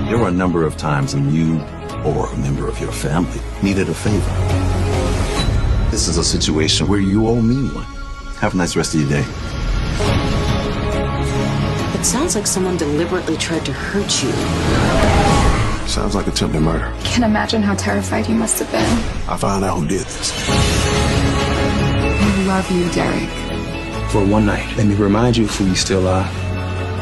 There were a number of times when you or a member of your family needed a favor. This is a situation where you owe me one. Have a nice rest of your day. It sounds like someone deliberately tried to hurt you. Sounds like attempted murder. I can't imagine how terrified you must have been. I found out who did this. I love you, Derek. For one night, let me remind you who you still are.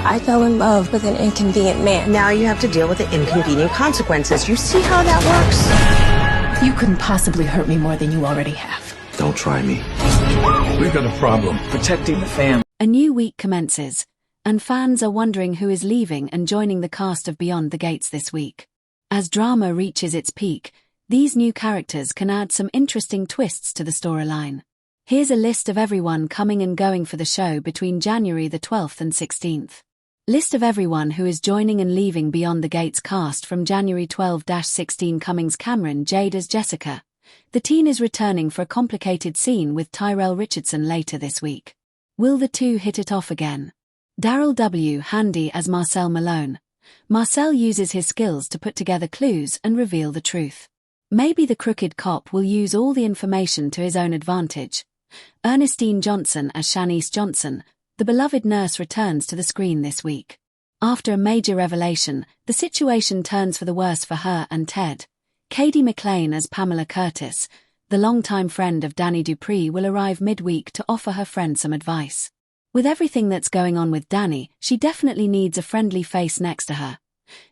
I fell in love with an inconvenient man. Now you have to deal with the inconvenient consequences. You see how that works? You couldn't possibly hurt me more than you already have. Don't try me. We got a problem. Protecting the family. A new week commences, and fans are wondering who is leaving and joining the cast of Beyond the Gates this week. As drama reaches its peak, these new characters can add some interesting twists to the storyline. Here's a list of everyone coming and going for the show between January the 12th and 16th. List of everyone who is joining and leaving Beyond the Gates cast from January 12-16. Cummings. Cameron Jade as Jessica. The teen is returning for a complicated scene with Tyrell Richardson later this week. Will the two hit it off again? Daryl W. Handy as Marcel Malone. Marcel uses his skills to put together clues and reveal the truth. Maybe the crooked cop will use all the information to his own advantage. Ernestine Johnson as Shanice Johnson. The beloved nurse returns to the screen this week. After a major revelation, the situation turns for the worse for her and Ted. Katie McLean as Pamela Curtis, the longtime friend of Daphnee Duplaix, will arrive midweek to offer her friend some advice. With everything that's going on with Daphnee, she definitely needs a friendly face next to her.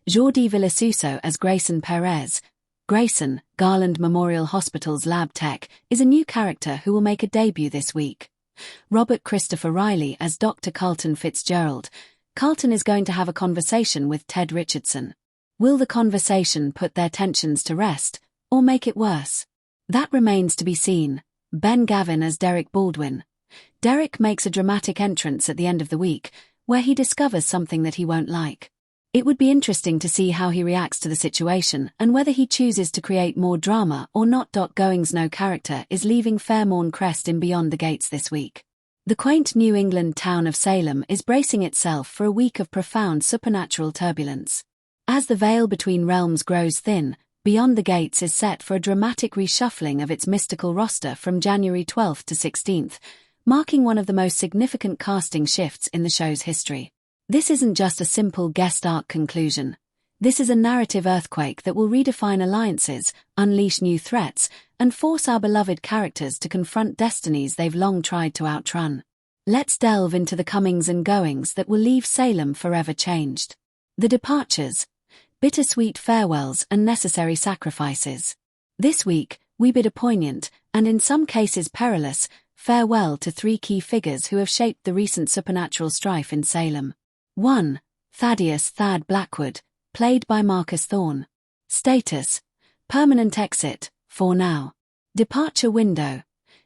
Jordi Villasuso as Grayson Perez. Grayson, Garland Memorial Hospital's lab tech, is a new character who will make a debut this week. Robert Christopher Riley as Dr. Carlton Fitzgerald. Carlton is going to have a conversation with Ted Richardson. Will the conversation put their tensions to rest, or make it worse? That remains to be seen. Ben Gavin as Derek Baldwin. Derek makes a dramatic entrance at the end of the week, where he discovers something that he won't like. It would be interesting to see how he reacts to the situation and whether he chooses to create more drama or not. Goings No character is leaving Fairmont Crest in Beyond the Gates this week. The quaint New England town of Salem is bracing itself for a week of profound supernatural turbulence. As the veil between realms grows thin, Beyond the Gates is set for a dramatic reshuffling of its mystical roster from January 12th to 16th, marking one of the most significant casting shifts in the show's history. This isn't just a simple guest arc conclusion. This is a narrative earthquake that will redefine alliances, unleash new threats, and force our beloved characters to confront destinies they've long tried to outrun. Let's delve into the comings and goings that will leave Salem forever changed. The departures, bittersweet farewells and necessary sacrifices. This week, we bid a poignant, and in some cases perilous, farewell to three key figures who have shaped the recent supernatural strife in Salem. 1. Thaddeus "Thad" Blackwood, played by Marcus Thorne. Status: permanent exit, for now. Departure window: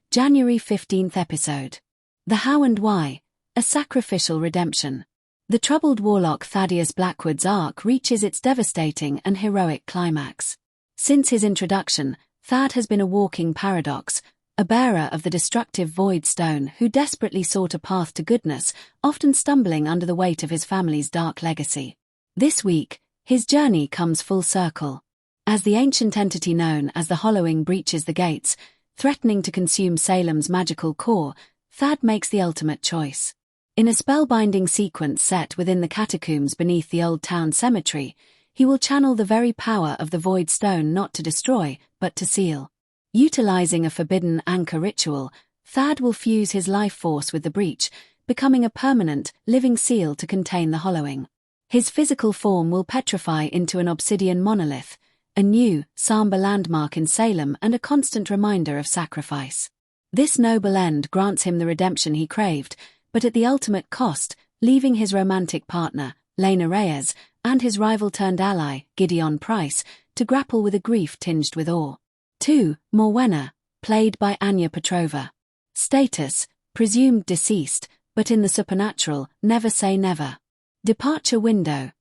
January 15th episode. The How and Why: a sacrificial redemption. The troubled warlock Thaddeus Blackwood's arc reaches its devastating and heroic climax. Since his introduction, Thad has been a walking paradox, a bearer of the destructive Void Stone who desperately sought a path to goodness, often stumbling under the weight of his family's dark legacy. This week, his journey comes full circle. As the ancient entity known as the Hollowing breaches the gates, threatening to consume Salem's magical core, Thad makes the ultimate choice. In a spellbinding sequence set within the catacombs beneath the Old Town Cemetery, he will channel the very power of the Void Stone not to destroy, but to seal. Utilizing a forbidden anchor ritual, Thad will fuse his life force with the breach, becoming a permanent, living seal to contain the Hollowing. His physical form will petrify into an obsidian monolith, a new, somber landmark in Salem and a constant reminder of sacrifice. This noble end grants him the redemption he craved, but at the ultimate cost, leaving his romantic partner, Lena Reyes, and his rival-turned-ally, Gideon Price, to grapple with a grief tinged with awe. 2. Morwenna, played by Anya Petrova. Status: presumed deceased, but in the supernatural, never say never. Departure window: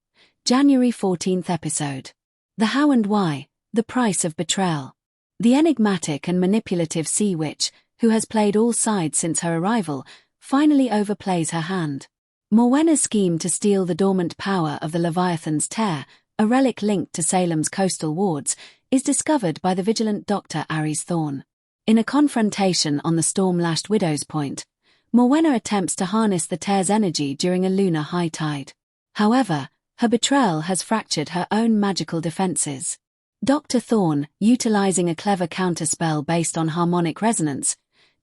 January 14th episode. The How and Why: the price of betrayal. The enigmatic and manipulative sea witch, who has played all sides since her arrival, finally overplays her hand. Morwenna's scheme to steal the dormant power of the Leviathan's tear, a relic linked to Salem's coastal wards, is discovered by the vigilant Dr. Aries Thorne. In a confrontation on the storm-lashed Widow's Point, Morwenna attempts to harness the tear's energy during a lunar high tide. However, her betrayal has fractured her own magical defenses. Dr. Thorne, utilizing a clever counterspell based on harmonic resonance,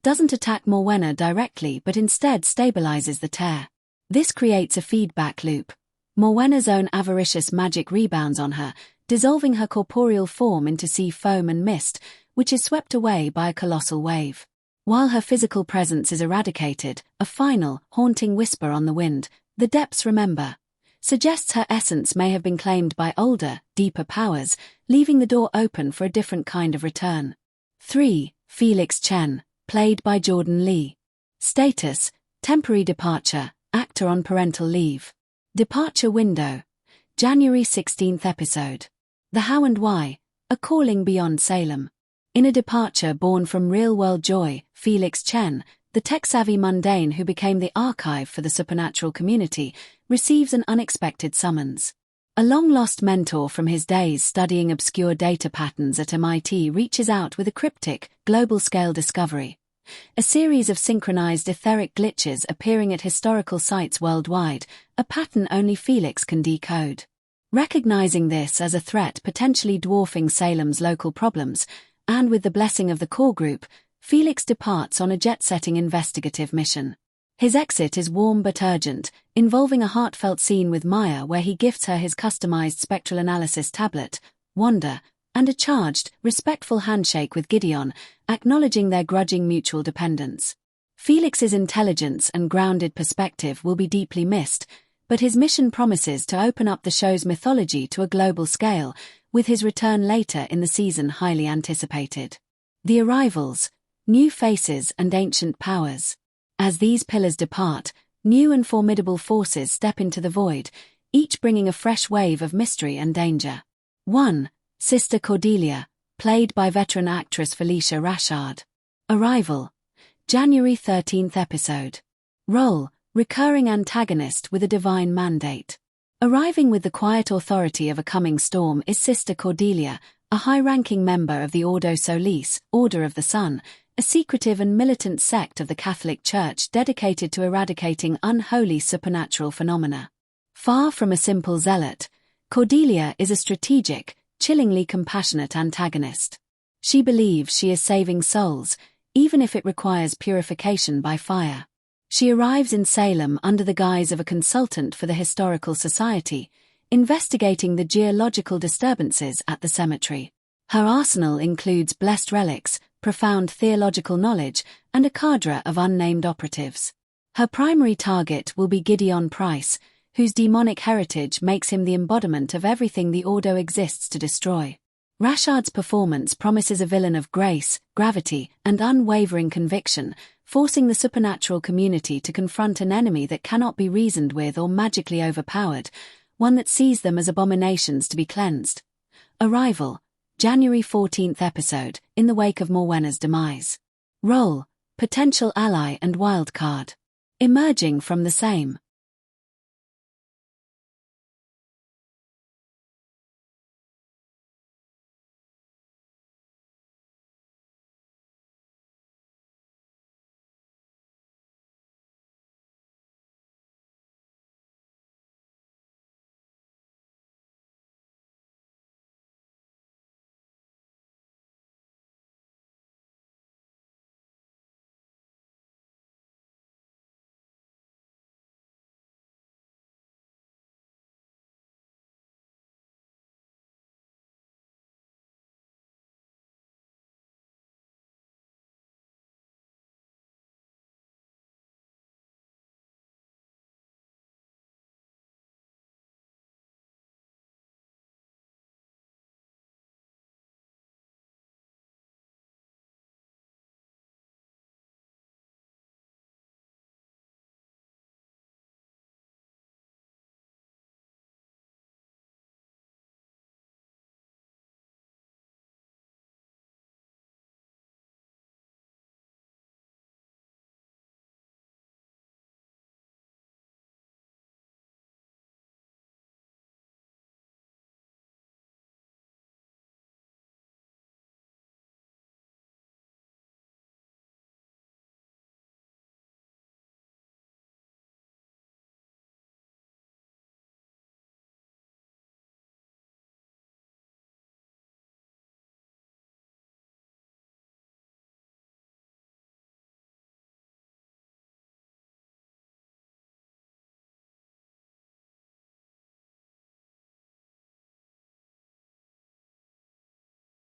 doesn't attack Morwenna directly but instead stabilizes the tear. This creates a feedback loop. Morwenna's own avaricious magic rebounds on her, dissolving her corporeal form into sea foam and mist, which is swept away by a colossal wave. While her physical presence is eradicated, a final, haunting whisper on the wind, "The depths remember," suggests her essence may have been claimed by older, deeper powers, leaving the door open for a different kind of return. 3. Felix Chen, played by Jordan Lee. Status: temporary departure, actor on parental leave. Departure window: January 16th episode. The How and Why, a calling beyond Salem. In a departure born from real-world joy, Felix Chen, the tech-savvy mundane who became the archive for the supernatural community, receives an unexpected summons. A long-lost mentor from his days studying obscure data patterns at MIT reaches out with a cryptic, global-scale discovery. A series of synchronized etheric glitches appearing at historical sites worldwide, a pattern only Felix can decode. Recognizing this as a threat potentially dwarfing Salem's local problems, and with the blessing of the core group, Felix departs on a jet-setting investigative mission. His exit is warm but urgent, involving a heartfelt scene with Maya where he gifts her his customized spectral analysis tablet, Wanda, and a charged, respectful handshake with Gideon, acknowledging their grudging mutual dependence. Felix's intelligence and grounded perspective will be deeply missed, but his mission promises to open up the show's mythology to a global scale, with his return later in the season highly anticipated. The arrivals: new faces and ancient powers. As these pillars depart, new and formidable forces step into the void, each bringing a fresh wave of mystery and danger. 1. Sister Cordelia, played by veteran actress Felicia Rashad. Arrival: January 13th episode. Role: recurring antagonist with a divine mandate. Arriving with the quiet authority of a coming storm is Sister Cordelia, a high-ranking member of the Ordo Solis, Order of the Sun, a secretive and militant sect of the Catholic Church dedicated to eradicating unholy supernatural phenomena. Far from a simple zealot, Cordelia is a strategic, chillingly compassionate antagonist. She believes she is saving souls, even if it requires purification by fire. She arrives in Salem under the guise of a consultant for the Historical Society, investigating the geological disturbances at the cemetery. Her arsenal includes blessed relics, profound theological knowledge, and a cadre of unnamed operatives. Her primary target will be Gideon Price, whose demonic heritage makes him the embodiment of everything the Ordo exists to destroy. Rashad's performance promises a villain of grace, gravity, and unwavering conviction, forcing the supernatural community to confront an enemy that cannot be reasoned with or magically overpowered, one that sees them as abominations to be cleansed. Arrival: January 14th episode, in the wake of Morwenna's demise. Role: potential ally and wildcard. Emerging from the same.